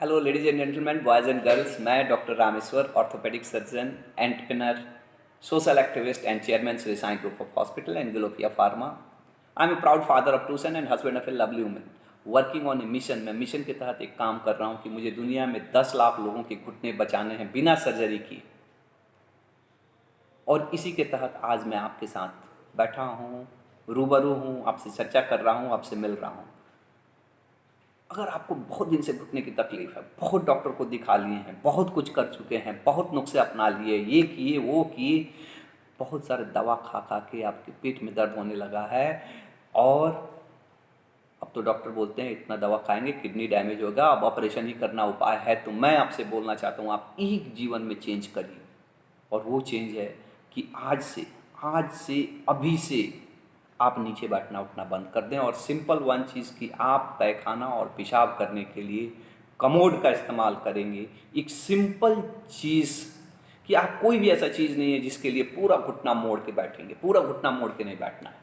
Hello ladies and gentleman, boys and girls. मैं doctor Rameshwar, orthopaedic surgeon, entrepreneur, social activist and chairman Sri Sai Group of Hospital and Gallopia Pharma. I am a proud father of two sons and husband of a lovely woman. Working on a mission, मैं mission के तहत एक काम कर रहा हूँ कि मुझे दुनिया में 10 लाख लोगों के घुटने बचाने हैं बिना सर्जरी की। और इसी के तहत आज मैं आपके साथ बैठा हूँ, रूबरू हूँ, आपसे चर्चा कर रहा हूँ, आपसे मिल रहा हूँ। अगर आपको बहुत दिन से घुटने की तकलीफ है, बहुत डॉक्टर को दिखा लिए हैं, बहुत कुछ कर चुके हैं, बहुत नुस्खे अपना लिए, ये किए वो किए, बहुत सारे दवा खा खा के आपके पेट में दर्द होने लगा है और अब तो डॉक्टर बोलते हैं इतना दवा खाएंगे किडनी डैमेज होगा, अब ऑपरेशन ही करना उपाय है। तो मैं आपसे बोलना चाहता हूँ, आप एक जीवन में चेंज करिए और वो चेंज है कि आज से अभी से आप नीचे बैठना उठना बंद कर दें और सिंपल वन चीज़ कि आप पैखाना और पेशाब करने के लिए कमोड का इस्तेमाल करेंगे। एक सिंपल चीज़ कि आप कोई भी ऐसा चीज़ नहीं है जिसके लिए पूरा घुटना मोड़ के बैठेंगे, पूरा घुटना मोड़ के नहीं बैठना है,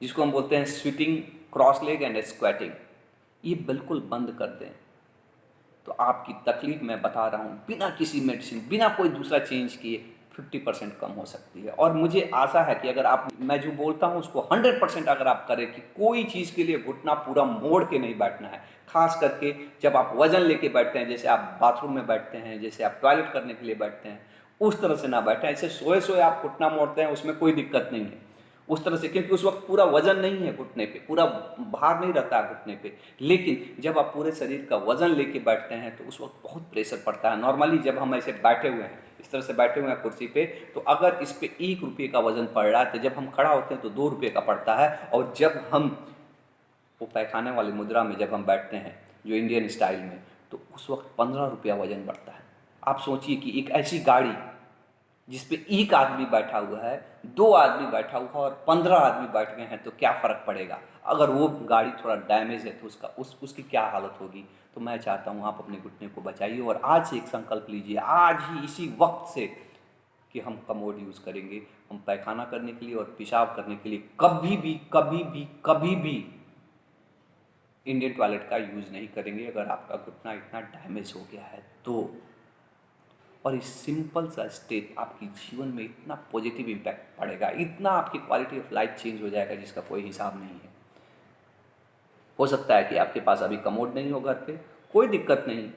जिसको हम बोलते हैं switching, cross leg and squatting. ये बिल्कुल बंद कर दें तो आपकी तकलीफ मैं बता रहा हूँ बिना किसी मेडिसिन, बिना कोई दूसरा चेंज किए 50% कम हो सकती है। और मुझे आशा है कि अगर आप, मैं जो बोलता हूँ उसको 100% अगर आप करें कि कोई चीज़ के लिए घुटना पूरा मोड़ के नहीं बैठना है, खास करके जब आप वजन लेके बैठते हैं, जैसे आप बाथरूम में बैठते हैं, जैसे आप टॉयलेट करने के लिए बैठते हैं, उस तरह से ना बैठें। ऐसे सोए सोए आप घुटना मोड़ते हैं, उसमें कोई दिक्कत नहीं है उस तरह से, क्योंकि उस वक्त पूरा वजन नहीं है घुटने पे, पूरा भार नहीं रहता है घुटने पे। लेकिन जब आप पूरे शरीर का वजन लेके बैठते हैं तो उस वक्त बहुत प्रेशर पड़ता है। नॉर्मली जब हम ऐसे बैठे हुए हैं, इस तरह से बैठे हुए हैं कुर्सी पे, तो अगर इस पे 1 रुपये का वजन पड़ रहा है तो जब हम खड़ा होते हैं तो 2 रुपये का पड़ता है। और जब हम वो पैखाने वाली मुद्रा में जब हम बैठते हैं जो इंडियन स्टाइल में, तो उस वक्त 15 रुपया वजन बढ़ता है। आप सोचिए कि एक ऐसी गाड़ी जिस पे एक आदमी बैठा हुआ है, 2 आदमी बैठा हुआ है और 15 आदमी बैठ गए हैं, तो क्या फ़र्क पड़ेगा। अगर वो गाड़ी थोड़ा डैमेज है तो उसकी क्या हालत होगी। तो मैं चाहता हूँ आप अपने घुटने को बचाइए और आज से एक संकल्प लीजिए, आज ही इसी वक्त से, कि हम कमोड यूज़ करेंगे। हम पैखाना करने के लिए और पेशाब करने के लिए कभी भी इंडियन टॉयलेट का यूज़ नहीं करेंगे अगर आपका घुटना इतना डैमेज हो गया है तो। और इस सिंपल सा स्टेप आपके जीवन में इतना पॉजिटिव इम्पैक्ट पड़ेगा, इतना आपकी क्वालिटी ऑफ लाइफ चेंज हो जाएगा जिसका कोई हिसाब नहीं है। हो सकता है कि आपके पास अभी कमोड नहीं हो घर पे, कोई दिक्कत नहीं,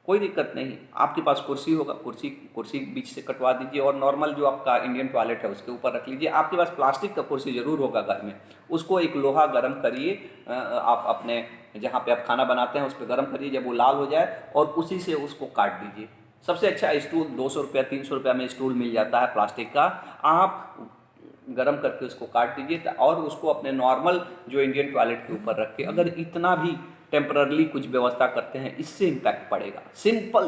कोई दिक्कत नहीं। आपके पास कुर्सी होगा, कुर्सी बीच से कटवा दीजिए और नॉर्मल जो आपका इंडियन टॉयलेट है उसके ऊपर रख लीजिए। आपके पास प्लास्टिक का कुर्सी ज़रूर होगा घर में, उसको एक लोहा गर्म करिए, आप अपने जहाँ पे आप खाना बनाते हैं उस पर गर्म करिए, जब वो लाल हो जाए और उसी से उसको काट दीजिए। सबसे अच्छा स्टूल 200 रुपया 300 रुपया में स्टूल मिल जाता है प्लास्टिक का, आप गरम करके उसको काट दीजिए और उसको अपने नॉर्मल जो इंडियन टॉयलेट के ऊपर रख के अगर इतना भी टेम्पररली कुछ व्यवस्था करते हैं, इससे इम्पैक्ट पड़ेगा।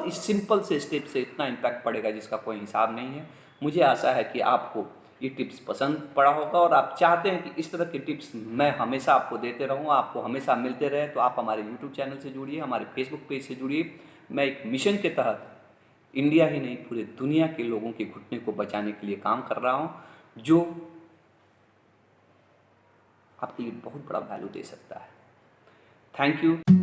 इस सिंपल से स्टेप से इतना इम्पैक्ट पड़ेगा जिसका कोई हिसाब नहीं है। मुझे आशा है कि आपको ये टिप्स पसंद पड़ा होगा और आप चाहते हैं कि इस तरह के टिप्स मैं हमेशा आपको देते रहूँ, आपको हमेशा मिलते रहे, तो आप हमारे यूट्यूब चैनल से जुड़िए, हमारे फेसबुक पेज से जुड़िए। मैं एक मिशन के तहत इंडिया ही नहीं पूरे दुनिया के लोगों के घुटने को बचाने के लिए काम कर रहा हूँ, जो आपके लिए बहुत बड़ा वैल्यू दे सकता है। Thank you.